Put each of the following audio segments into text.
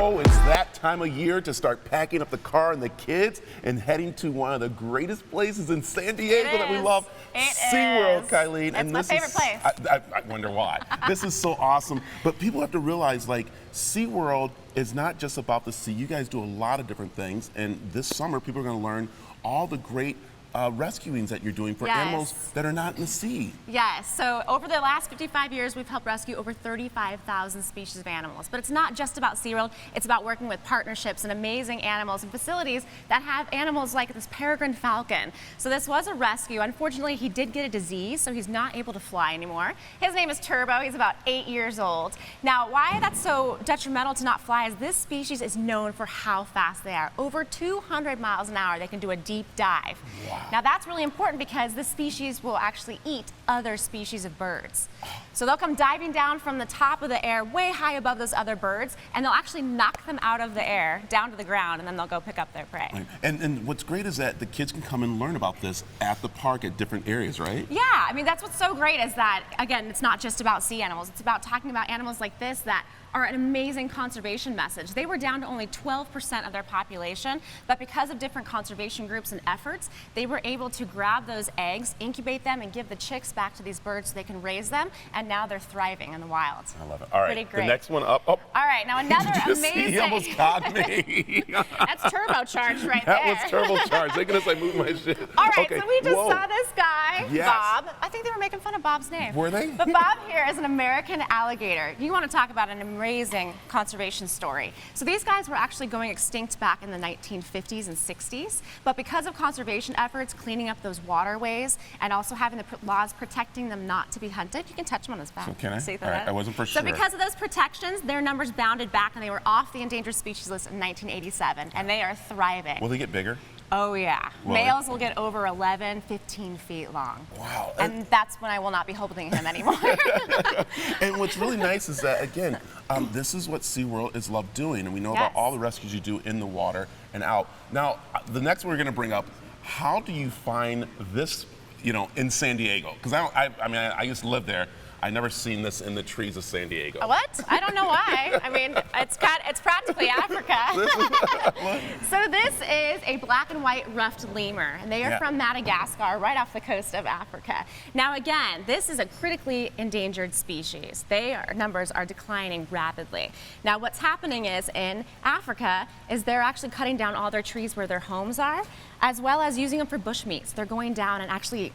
Oh, it's that time of year to start packing up the car and the kids and heading to one of the greatest places in San Diego that we love, SeaWorld, Kylene. That's my favorite place. I wonder why. This is so awesome. But people have to realize, like, SeaWorld is not just about the sea. You guys do a lot of different things. And this summer, people are going to learn all the great rescuings that you're doing for animals that are not in the sea. Yes, so over the last 55 years, we've helped rescue over 35,000 species of animals. But it's not just about SeaWorld, it's about working with partnerships and amazing animals and facilities that have animals like this Peregrine Falcon. So this was a rescue. Unfortunately, he did get a disease, so he's not able to fly anymore. His name is Turbo. He's about 8 years old. Now, why that's so detrimental to not fly is this species is known for how fast they are. Over 200 miles an hour, they can do a deep dive. Wow. Now that's really important because this species will actually eat other species of birds. So they'll come diving down from the top of the air way high above those other birds, and they'll actually knock them out of the air down to the ground, and then they'll go pick up their prey. Right. And what's great is that the kids can come and learn about this at the park at different areas, right? Yeah, I mean that's what's so great is that, again, it's not just about sea animals, it's about talking about animals like this that are an amazing conservation message. They were down to only 12% of their population, but because of different conservation groups and efforts, they were able to grab those eggs, incubate them, and give the chicks back to these birds so they can raise them, and now they're thriving in the wild. I love it. All right, pretty great. The next one up. Oh. All right, now another amazing. He almost caught me. That's turbocharged right there. That was turbocharged. Thank goodness I moved my shit. All right, okay. So we just saw this guy, yes. Bob. I think they were making fun of Bob's name. Were they? But Bob here is an American alligator. You want to talk about an amazing conservation story. So these guys were actually going extinct back in the 1950s and 60s, but because of conservation efforts, cleaning up those waterways, and also having the laws protecting them not to be hunted, you can touch them on his back. So can I? See All right, I wasn't for sure. So because of those protections, their numbers bounded back, and they were off the endangered species list in 1987, and they are thriving. Will they get bigger? Oh yeah. Males will get over 11, 15 feet long. Wow. And that's when I will not be holding him anymore. And what's really nice is that, again, this is what SeaWorld is loved doing, and we know about all the rescues you do in the water and out. Now, the next one we're going to bring up, how do you find this, in San Diego? Because I used to live there. I never seen this in the trees of San Diego. What? I don't know why. I mean, it's practically Africa. So this is a black and white ruffed lemur, and they are from Madagascar, right off the coast of Africa. Now again, this is a critically endangered species. Their numbers are declining rapidly. Now what's happening is in Africa is they're actually cutting down all their trees where their homes are, as well as using them for bushmeats. They're going down and actually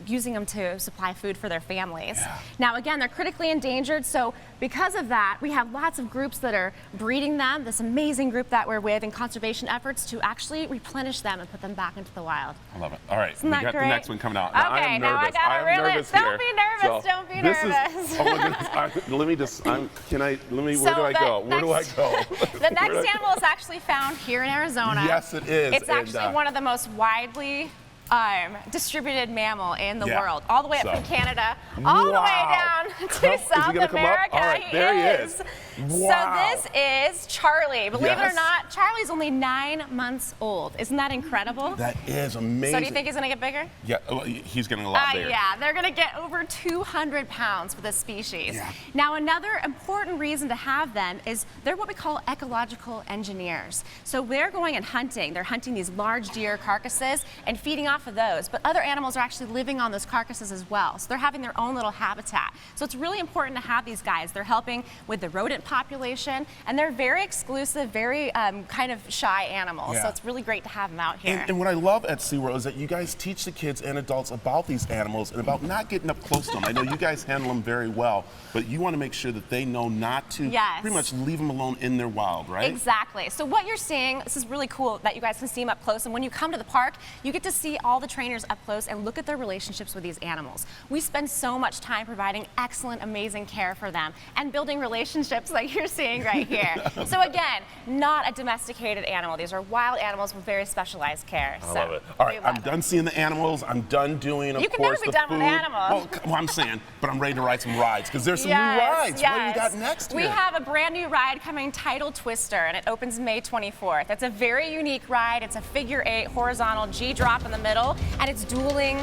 using them to supply food for their families. Yeah. Now again, they're critically endangered, so because of that, we have lots of groups that are breeding them, this amazing group that we're with in conservation efforts to actually replenish them and put them back into the wild. I love it. All right, Isn't we that got great? the next one coming out. Now, I am now nervous. I gotta nervous don't here. be nervous, don't be nervous. Oh my goodness, let me just, where do I go? Where do I go? The next animal is actually found here in Arizona. Yes, it is. It's actually one of the most widely distributed mammal in the world, all the way up from Canada, all the way down to South America. All right, there he is. Wow. So this is Charlie. Believe it or not, Charlie's only 9 months old. Isn't that incredible? That is amazing. So do you think he's going to get bigger? Yeah, he's getting a lot bigger. Yeah, they're going to get over 200 pounds for this species. Yeah. Now, another important reason to have them is they're what we call ecological engineers. So they're going and hunting. They're hunting these large deer carcasses and feeding off of those, but other animals are actually living on those carcasses as well. So they're having their own little habitat. So it's really important to have these guys. They're helping with the rodent population, and they're very exclusive, very kind of shy animals. So it's really great to have them out here. And what I love at SeaWorld is that you guys teach the kids and adults about these animals and about not getting up close to them. I know you guys handle them very well, but you want to make sure that they know not to pretty much leave them alone in their wild, right? Exactly. So what you're seeing, this is really cool that you guys can see them up close, and when you come to the park, you get to see all the trainers up close and look at their relationships with these animals. We spend so much time providing excellent, amazing care for them and building relationships like you're seeing right here. So again, not a domesticated animal. These are wild animals with very specialized care. I love it. All right, I'm done seeing the animals. I'm done doing, of course, the food. You can never be done with animals. Well, I'm saying, but I'm ready to ride some rides because there's some new rides. What do we got next here? We have a brand new ride coming, Tidal Twister, and it opens May 24th. It's a very unique ride. It's a figure 8 horizontal G drop in the middle. middle, and it's dueling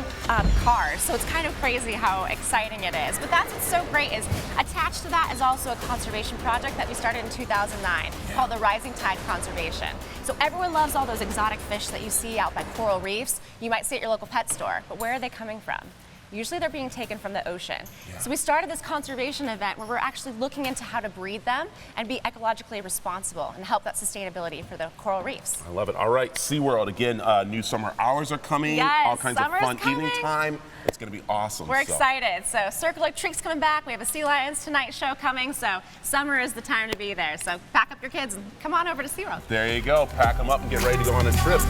cars. So it's kind of crazy how exciting it is. But that's what's so great is attached to that is also a conservation project that we started in 2009 called the Rising Tide Conservation. So everyone loves all those exotic fish that you see out by coral reefs. You might see at your local pet store, but where are they coming from? Usually they're being taken from the ocean. So we started this conservation event where we're actually looking into how to breed them and be ecologically responsible and help that sustainability for the coral reefs. I love it. All right, SeaWorld, again, new summer hours are coming. Yes, all kinds of fun coming. evening time. It's going to be awesome. We're excited. So Circle Treats coming back. We have a Sea Lions Tonight show coming. So summer is the time to be there. So pack up your kids and come on over to SeaWorld. There you go. Pack them up and get ready to go on a trip.